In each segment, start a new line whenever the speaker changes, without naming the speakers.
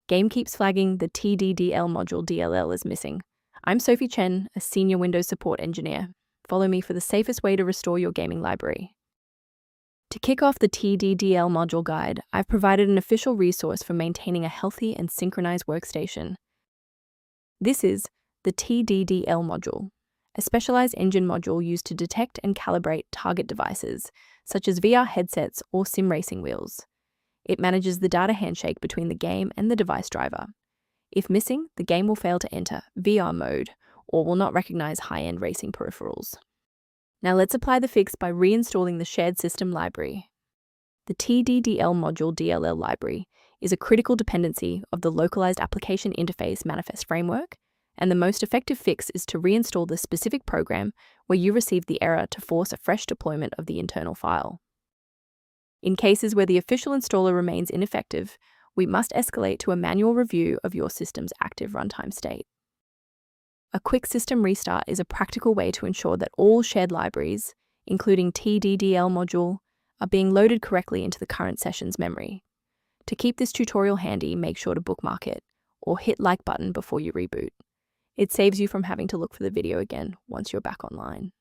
Game keeps flagging the Tddl module DLL is missing. I'm Sophie Chen, a senior Windows support engineer. Follow me for the safest way to restore your gaming library. To kick off the Tddl module guide, I've provided an official resource for maintaining a healthy and synchronized workstation. This is the Tddl module, a specialized engine module used to detect and calibrate target devices, such as VR headsets or sim racing wheels. It manages the data handshake between the game and the device driver. If missing, the game will fail to enter VR mode or will not recognize high-end racing peripherals. Now let's apply the fix by reinstalling the shared system library. The Tddl module DLL library is a critical dependency of the Localized Application Interface Manifest framework, and the most effective fix is to reinstall the specific program where you received the error to force a fresh deployment of the internal file. In cases where the official installer remains ineffective, we must escalate to a manual review of your system's active runtime state. A quick system restart is a practical way to ensure that all shared libraries, including Tddl module, are being loaded correctly into the current session's memory. To keep this tutorial handy, make sure to bookmark it or hit like button before you reboot. It saves you from having to look for the video again once you're back online.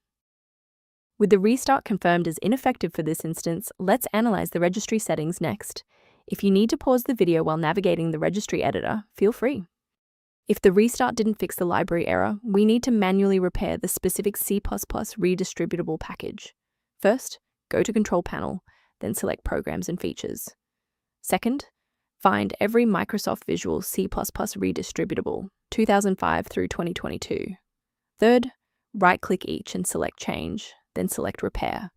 With the restart confirmed as ineffective for this instance, let's analyze the registry settings next. If you need to pause the video while navigating the registry editor, feel free. If the restart didn't fix the library error, we need to manually repair the specific C++ redistributable package. First, go to Control Panel, then select Programs and Features. Second, find every Microsoft Visual C++ redistributable, 2005 through 2022. Third, right-click each and select Change, then select Repair.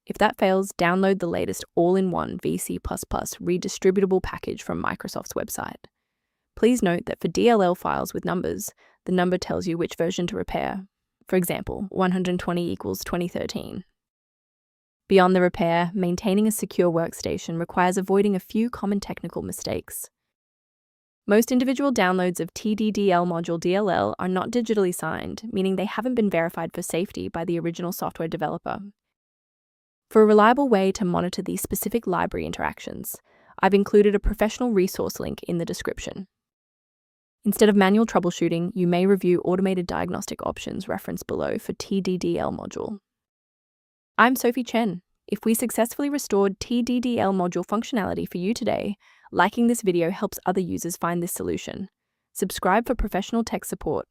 If that fails, download the latest all-in-one VC++ redistributable package from Microsoft's website. Please note that for DLL files with numbers, the number tells you which version to repair. For example, 120 equals 2013. Beyond the repair, maintaining a secure workstation requires avoiding a few common technical mistakes. Most individual downloads of Tddl module DLL are not digitally signed, meaning they haven't been verified for safety by the original software developer. For a reliable way to monitor these specific library interactions, I've included a professional resource link in the description. Instead of manual troubleshooting, you may review automated diagnostic options referenced below for Tddl module. I'm Sophie Chen. If we successfully restored Tddl module functionality for you today, liking this video helps other users find this solution. Subscribe for professional tech support.